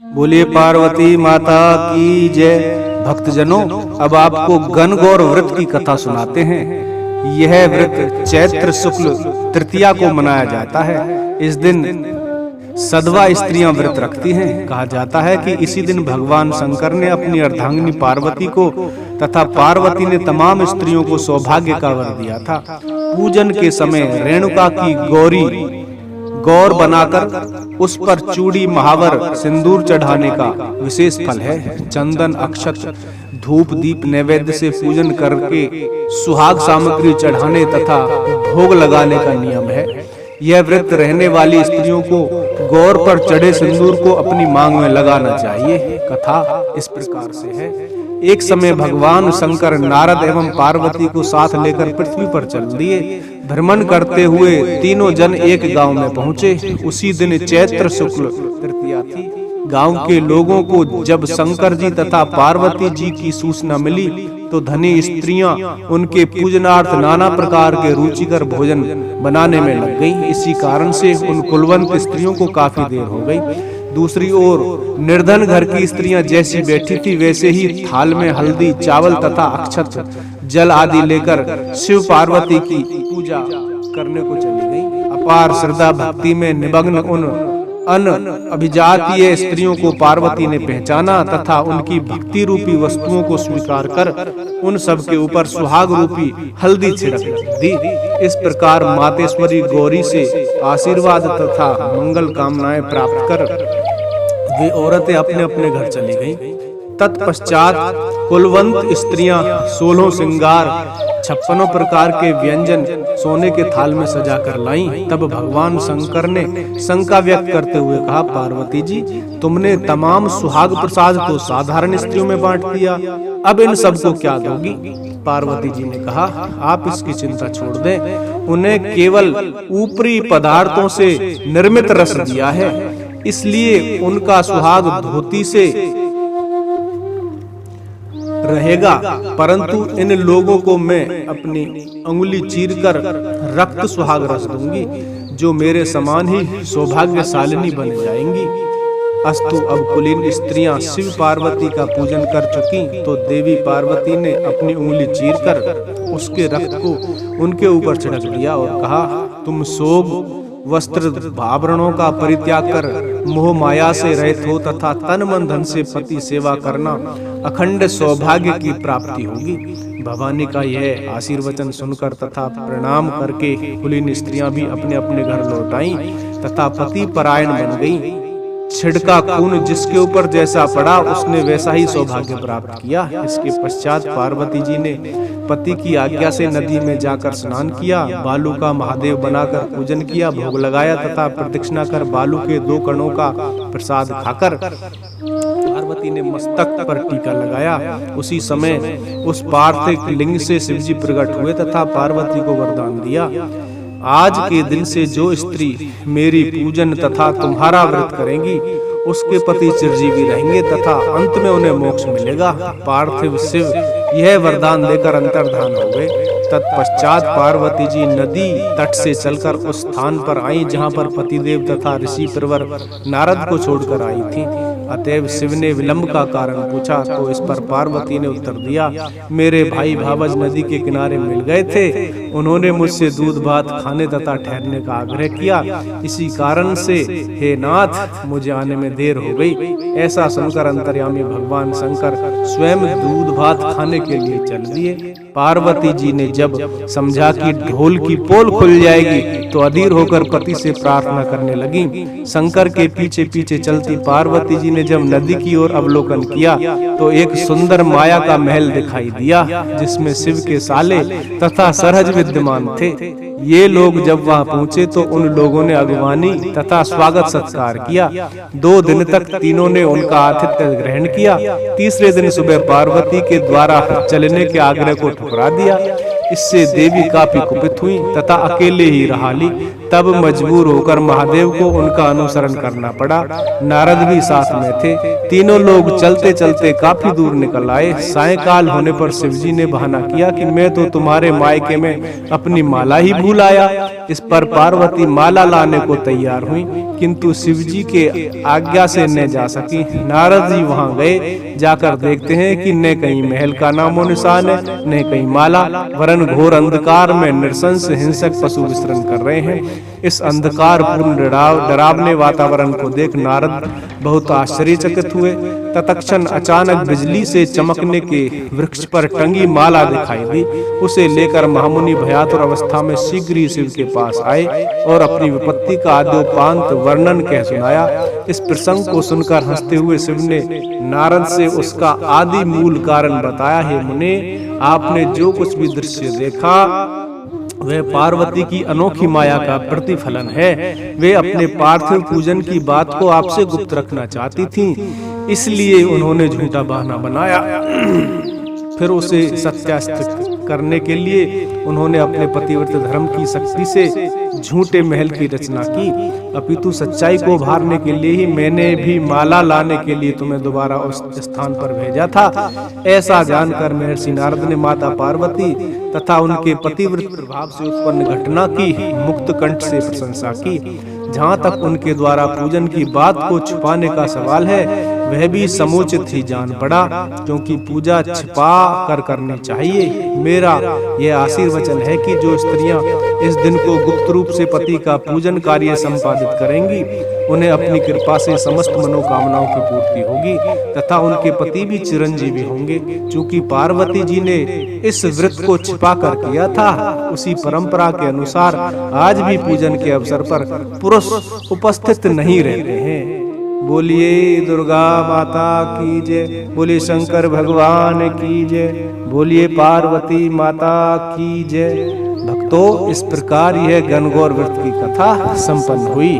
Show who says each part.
Speaker 1: बोलिए पार्वती माता की जय। भक्तजनों, अब आपको गणगौर व्रत की कथा सुनाते हैं। यह व्रत चैत्र शुक्ल तृतीया को मनाया जाता है। इस दिन सधवा स्त्रियां व्रत रखती हैं। कहा जाता है कि इसी दिन भगवान शंकर ने अपनी अर्धांगिनी पार्वती को तथा पार्वती ने तमाम स्त्रियों को सौभाग्य का वर दिया था। पूजन के समय रेणुका की गौर बनाकर उस पर चूड़ी, महावर, सिंदूर चढ़ाने का विशेष फल है। चंदन, अक्षत, धूप, दीप नैवेद्य से पूजन करके सुहाग सामग्री चढ़ाने तथा भोग लगाने का नियम है। यह व्रत रहने वाली स्त्रियों को गौर पर चढ़े सिंदूर को अपनी मांग में लगाना चाहिए। कथा इस प्रकार से है। एक समय भगवान शंकर नारद एवं पार्वती को साथ लेकर पृथ्वी पर चल दिए। भ्रमण करते हुए तीनों जन एक गांव में पहुंचे। उसी दिन चैत्र शुक्ल तृतीया थी। गांव के लोगों को जब शंकर जी तथा पार्वती जी की सूचना मिली तो धनी स्त्रियां उनके पूजनार्थ नाना प्रकार के रुचिकर भोजन बनाने में लग गईं। इसी कारण से उन कुलवंत स्त्रियों को काफी देर हो गई। दूसरी ओर निर्धन घर की स्त्रियां जैसी बैठी थी वैसे ही थाल में हल्दी, चावल तथा अक्षत, जल आदि लेकर शिव पार्वती की पूजा करने को चली गईं। अपार श्रद्धा भक्ति में निमग्न उन अभिजातीय स्त्रियों को पार्वती ने पहचाना तथा उनकी भक्ति रूपी वस्तुओं को स्वीकार कर उन सब के ऊपर सुहाग रूपी हल्दी छिड़क दी। इस प्रकार मातेश्वरी गौरी से आशीर्वाद तथा मंगल कामनाएं प्राप्त कर वे औरतें अपने अपने घर चली गईं। तत्पश्चात कुलवंत स्त्रियां 16 श्रृंगार 56 प्रकार के व्यंजन सोने के थाल में सजा कर लाईं। तब भगवान शंकर ने शंका व्यक्त करते हुए कहा, पार्वती जी, तुमने तमाम सुहाग प्रसाद तो साधारण स्त्रियों में बांट दिया, अब इन सबको क्या दोगी? पार्वती जी ने कहा, आप इसकी चिंता छोड़ दें। उन्हें केवल ऊपरी पदार्थों से निर्मित रस दिया है, इसलिए उनका सुहाग धोती से रहेगा, परंतु इन लोगों को मैं अपनी अंगुली चीरकर रक्त सुहाग रस दूंगी, जो मेरे समान ही सौभाग्यशालिनी बन जाएंगी। अस्तु, अब कुलीन स्त्रियां शिव पार्वती का पूजन कर चुकी तो देवी पार्वती ने अपनी उंगली चीरकर उसके रक्त को उनके ऊपर छिड़क दिया और कहा, तुम सोग वस्त्र आभरणों का परित्याग कर मोह माया से रहित हो तथा तन मन धन से पति सेवा करना, अखंड सौभाग्य की प्राप्ति होगी। भवानी का यह आशीर्वचन सुनकर तथा प्रणाम करके कुलीन स्त्रियां भी अपने अपने घर लौट आईं तथा पति परायण बन गईं। छिड़का खून जिसके ऊपर जैसा पड़ा उसने वैसा ही सौभाग्य प्राप्त किया। इसके पश्चात पार्वती जी ने पति की आज्ञा से नदी में जाकर स्नान किया, बालू का महादेव बनाकर पूजन किया, भोग लगाया तथा प्रदक्षिणा कर बालू के 2 कणों का प्रसाद खाकर पार्वती ने मस्तक पर टीका लगाया। उसी समय उस पार्थिव लिंग से शिवजी प्रकट हुए तथा पार्वती को वरदान दिया, आज के दिन से जो स्त्री मेरी पूजन तथा तुम्हारा व्रत करेंगी उसके पति चिरजीवी रहेंगे तथा अंत में उन्हें मोक्ष मिलेगा। पार्थिव शिव यह वरदान देकर अंतर्धान हो गए। तत्पश्चात पार्वती जी नदी तट से चलकर उस स्थान पर आई जहां पर पतिदेव तथा ऋषि प्रवर नारद को छोड़कर आई थी। अतएव शिव ने विलंब का कारण पूछा तो इस पर पार्वती ने उत्तर दिया, मेरे भाई भावज नदी के किनारे मिल गए थे, उन्होंने मुझसे दूध भात खाने तथा ठहरने का आग्रह किया, इसी कारण से हे नाथ मुझे आने में देर हो गई। ऐसा सुनकर अंतर्यामी भगवान शंकर स्वयं दूध भात खाने के लिए चल दिए। पार्वती जी ने जब समझा कि ढोल की पोल खुल जाएगी तो अधीर होकर पति से प्रार्थना करने लगी। शंकर के पीछे पीछे चलती पार्वती जी ने जब नदी की ओर अवलोकन किया तो एक सुंदर माया का महल दिखाई दिया जिसमें शिव के साले तथा सरहज विद्यमान थे। ये लोग जब वहां पहुंचे तो उन लोगों ने अगवानी तथा स्वागत सत्कार किया। 2 दिन तक तीनों ने उनका आतिथ्य ग्रहण किया। तीसरे दिन सुबह पार्वती के द्वारा चलने के आग्रह को ठुकरा दिया। इससे देवी काफी कुपित हुई तथा अकेले ही रहा ली। तब मजबूर होकर महादेव को उनका अनुसरण करना पड़ा। नारद भी साथ में थे। तीनों लोग चलते चलते काफी दूर निकल आए। सायंकाल होने पर शिवजी ने बहाना किया कि मैं तो तुम्हारे मायके में अपनी माला ही भूल आया। इस पर पार्वती माला लाने को तैयार हुई, किंतु शिवजी के आज्ञा से न जा सकी। नारद जी वहां गए। जाकर देखते हैं कि न कहीं महल का नामो निशान है, न कहीं माला, वरन घोर अंधकार में नृशंस हिंसक पशु विचरण कर रहे हैं। इस अंधकार पूर्ण डरावने वातावरण को देख नारद बहुत आश्चर्यचकित हुए। तत्क्षण अचानक बिजली से चमकने के वृक्ष पर टंगी माला दिखाई दी। उसे लेकर महामुनि भयातुर अवस्था में शीघ्र ही शिव के पास आए और अपनी विपत्ति का आद्योपांत वर्णन कह सुनाया। इस प्रसंग को सुनकर हंसते हुए शिव ने नारद से उसका आदि मूल कारण बताया। हे मुने, आपने जो कुछ भी दृश्य देखा वह पार्वती की अनोखी माया का प्रतिफलन है। वे अपने पार्थिव पूजन की बात को आपसे गुप्त रखना चाहती थीं, इसलिए उन्होंने झूठा बहाना बनाया। फिर उसे सत्यास्थित करने के लिए उन्होंने अपने पतिव्रत धर्म की शक्ति से झूठे महल की रचना की। अपितु सच्चाई को उभारने के लिए ही मैंने भी माला लाने के लिए तुम्हें दोबारा उस स्थान पर भेजा था। ऐसा जानकर महर्षि नारद ने माता पार्वती तथा उनके पतिव्रत प्रभाव से उत्पन्न घटना की मुक्त कंठ से प्रशंसा की। जहाँ तक उनके द्वारा पूजन की बात को छुपाने का सवाल है, वह भी समुचित ही जान पड़ा, क्योंकि पूजा छिपा कर करनी चाहिए। मेरा यह आशीर्वचन है कि जो स्त्रियां इस दिन को गुप्त रूप से पति का पूजन कार्य संपादित करेंगी, उन्हें अपनी कृपा से समस्त मनोकामनाओं की पूर्ति होगी तथा उनके पति भी चिरंजीवी होंगे। चूंकि पार्वती जी ने इस व्रत को छिपा कर किया था, उसी परंपरा के अनुसार आज भी पूजन के अवसर पर पुरुष उपस्थित नहीं रहते हैं। बोलिए दुर्गा माता की जय, बोलिए शंकर भगवान की जय, बोलिए पार्वती माता की जय। भक्तों, इस प्रकार यह गणगौर व्रत की कथा संपन्न हुई।